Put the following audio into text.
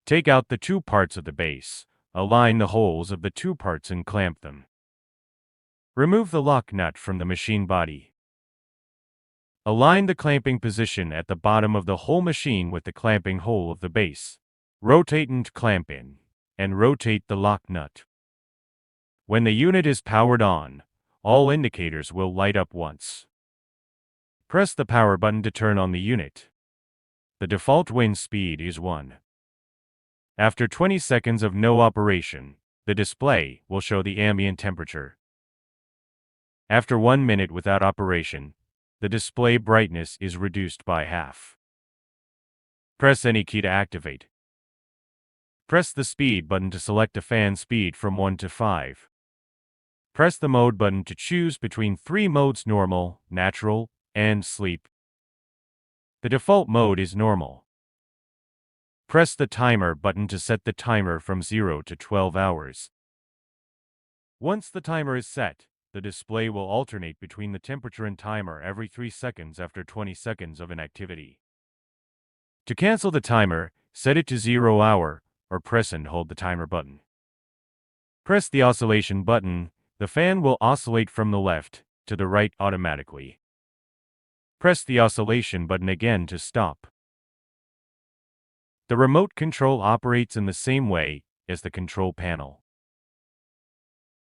Take out the two parts of the base, align the holes of the two parts and clamp them. Remove the lock nut from the machine body. Align the clamping position at the bottom of the whole machine with the clamping hole of the base. Rotate and clamp in, and rotate the lock nut. When the unit is powered on, all indicators will light up once. Press the power button to turn on the unit. The default wind speed is 1. After 20 seconds of no operation, the display will show the ambient temperature. After 1 minute without operation, the display brightness is reduced by half. Press any key to activate. Press the speed button to select a fan speed from 1 to 5. Press the mode button to choose between 3 modes: normal, natural, and sleep. The default mode is normal. Press the timer button to set the timer from 0 to 12 hours. Once the timer is set, the display will alternate between the temperature and timer every 3 seconds after 20 seconds of inactivity. To cancel the timer, set it to 0 hour, or press and hold the timer button. Press the oscillation button. The fan will oscillate from the left to the right automatically. Press the oscillation button again to stop. The remote control operates in the same way as the control panel.